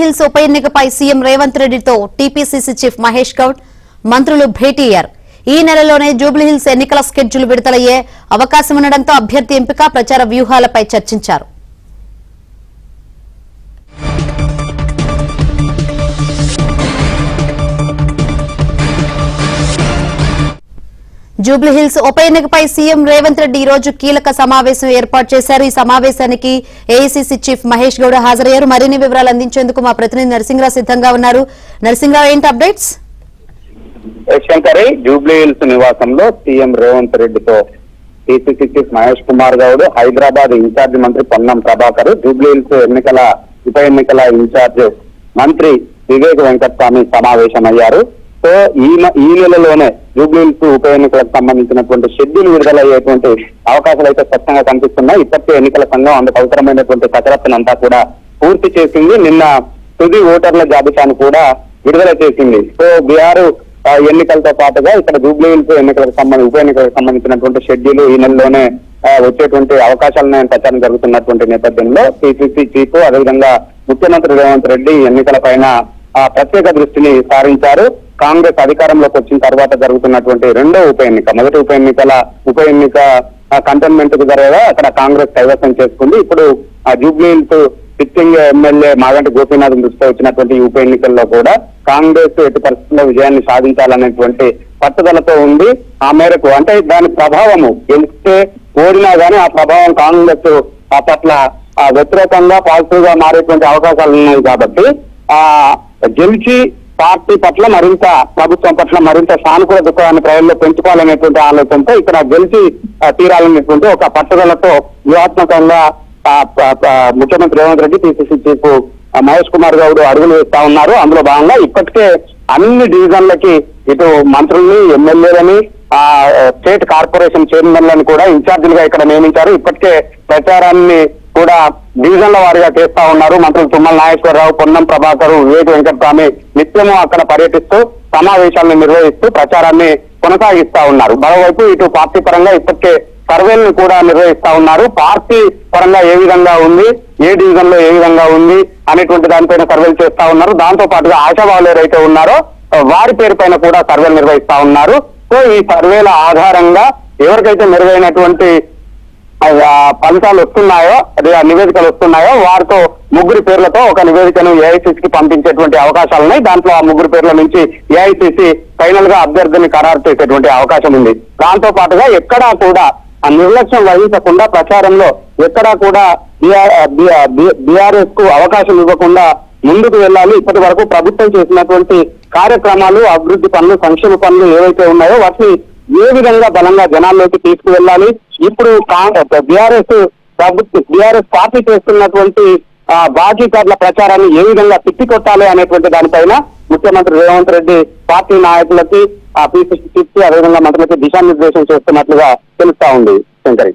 Hills ఉప ఎన్నికపై CM Revanth రెడ్డితో TPCC chief Mahesh Goud మంత్రులు భేటీ అయ్యారు. ఈ నెలలోనే జూబ్లీహిల్స్ ఎన్నికల స్కెడ్యూల్ విడుదలయ్యే అవకాశం ఉండడంతో అభ్యర్థి ఎంపిక, ప్రచార వ్యూహాలపై చర్చించారు. జూబ్లీహిల్స్ ఉప ఎన్నికపై సీఎం రేవంత్ రెడ్డి ఈ రోజు కీలక సమావేశం ఏర్పాటు చేశారు. ఈ సమావేశానికి ఏఐసీసీ చీఫ్ మహేష్ గౌడ్ హాజరయ్యారు. మరిన్ని వివరాలు అందించేందుకు మా ప్రతినిధి నరసింహరావు సిద్ధంగా ఉన్నారు. నరసింహరావు, ఏంటి అప్డేట్స్? శంకరి, జూబ్లీహిల్స్ నివాసంలో సీఎం రేవంత్ రెడ్డితో TPC chief Mahesh Kumar Goud, Hyderabad incharge మంత్రి పొన్నం ప్రభాకర్, జూబ్లీహిల్స్ ఉప ఎన్నికల ఇన్ఛార్జ్ మంత్రి వివేక్ వెంకటస్వామి సమావేశమయ్యారు. సో ఈ నెలలోనే జూబ్లీహిల్స్ ఉప ఎన్నికలకు సంబంధించినటువంటి షెడ్యూల్ విడుదలయ్యేటువంటి అవకాశాలు అయితే స్పష్టంగా కనిపిస్తున్నాయి. ఇప్పటికే ఎన్నికల సంఘం అందుకు అవసరమైనటువంటి కసరత్తునంతా కూడా పూర్తి చేసింది. నిన్న తుది ఓటర్ల జాబితాను కూడా విడుదల చేసింది. సో బీఆర్ ఎన్నికలతో పాటుగా ఇక్కడ జూబ్లీహిల్స్ ఉప ఎన్నికలకు సంబంధించినటువంటి షెడ్యూల్ ఈ నెలలోనే వచ్చేటువంటి అవకాశాలను ప్రచారం జరుగుతున్నటువంటి నేపథ్యంలో టీపీసీ చీఫ్, అదేవిధంగా ముఖ్యమంత్రి రేవంత్ రెడ్డి ఎన్నికల పైన ప్రత్యేక దృష్టిని సారించారు. కాంగ్రెస్ అధికారంలోకి వచ్చిన తర్వాత జరుగుతున్నటువంటి రెండో మొదటి ఉప ఎన్నిక కంటోన్మెంట్ కు జరగగా అక్కడ కాంగ్రెస్ కైవసం చేసుకుంది. ఇప్పుడు జూబ్లీహిల్స్ సిట్టింగ్ ఎమ్మెల్యే మాగంటి గోపీనాథ్ దృష్టిలో వచ్చినటువంటి ఉప ఎన్నికల్లో కూడా కాంగ్రెస్ ఎట్టి పరిస్థితుల్లో విజయాన్ని సాధించాలనేటువంటి పట్టుదలతో ఉంది. ఆ మేరకు అంటే దాని ప్రభావము గెలిస్తే ఓడినా గానీ ఆ ప్రభావం కాంగ్రెస్ పట్ల వ్యతిరేకంగా పాజిటివ్ గా మారేటువంటి అవకాశాలు ఉన్నాయి. కాబట్టి గెలిచి పార్టీ పట్ల ప్రభుత్వం పట్ల మరింత సానుకూల దృక్పథాన్ని ప్రజల్లో పెంచుకోవాలనేటువంటి ఆలోచనతో ఇక్కడ గెలిచి తీరాలనేటువంటి ఒక పట్టుదలతో వ్యూహాత్మకంగా ముఖ్యమంత్రి రేవంత్ రెడ్డి, టీపీసీ చీఫ్ మహేష్ కుమార్ గౌడ్ అడుగులు వేస్తా ఉన్నారు. అందులో భాగంగా ఇప్పటికే అన్ని డివిజన్లకి ఇటు మంత్రుల్ని, ఎమ్మెల్యేలని, స్టేట్ కార్పొరేషన్ చైర్మన్లను కూడా ఇన్ఛార్జీలుగా ఇక్కడ నియమించారు. ఇప్పటికే ప్రచారాన్ని కూడా డివిజన్ల వారీగా చేస్తా ఉన్నారు. మంత్రులు తుమ్మల నాగేశ్వరరావు, పొన్నం ప్రభాకర్, వివేక్ వెంకటస్వామి నిత్యము అక్కడ పర్యటిస్తూ సమావేశాలను నిర్వహిస్తూ ప్రచారాన్ని కొనసాగిస్తా ఉన్నారు. మరోవైపు ఇటు పార్టీ పరంగా ఇప్పటికే సర్వేలను కూడా నిర్వహిస్తా ఉన్నారు. పార్టీ పరంగా ఏ విధంగా ఉంది, ఏ డివిజన్ లో ఏ విధంగా ఉంది అనేటువంటి దానిపైన సర్వేలు చేస్తా ఉన్నారు. దాంతో పాటుగా ఆశావాహులు ఎవరైతే ఉన్నారో వారి పేరు పైన కూడా సర్వేలు నిర్వహిస్తా ఉన్నారు. సో ఈ సర్వేల ఆధారంగా ఎవరికైతే మెరుగైనటువంటి ఫలితాలు వస్తున్నాయో, అదే నివేదికలు వస్తున్నాయో వారితో ముగ్గురు పేర్లతో ఒక నివేదికను ఏఐసీసీకి పంపించేటువంటి అవకాశాలున్నాయి. దాంట్లో ఆ ముగ్గురు పేర్ల నుంచి ఏఐసీసీ ఫైనల్ గా అభ్యర్థిని ఖరారు చేసేటువంటి అవకాశం ఉంది. దాంతో పాటుగా ఎక్కడా కూడా నిర్లక్ష్యం వహించకుండా ప్రచారంలో ఎక్కడా కూడా బీఆర్ఎస్ కు అవకాశం ఇవ్వకుండా ముందుకు వెళ్ళాలి. ఇప్పటి వరకు ప్రభుత్వం చేసినటువంటి కార్యక్రమాలు, అభివృద్ధి పనులు, సంక్షేమ పనులు ఏవైతే ఉన్నాయో వాటిని ఏ విధంగా బలంగా జనాల్లోకి తీసుకువెళ్ళాలి, ఇప్పుడు బీఆర్ఎస్ పార్టీ చేస్తున్నటువంటి బాధ్యతల ప్రచారాన్ని ఏ విధంగా తిప్పికొట్టాలి అనేటువంటి దానిపైన ముఖ్యమంత్రి రేవంత్ రెడ్డి పార్టీ నాయకులకి, పీసీసీ చీఫ్, అదేవిధంగా మంత్రులకి దిశానిర్దేశం చేస్తున్నట్లుగా తెలుస్తా ఉంది. శంకరి.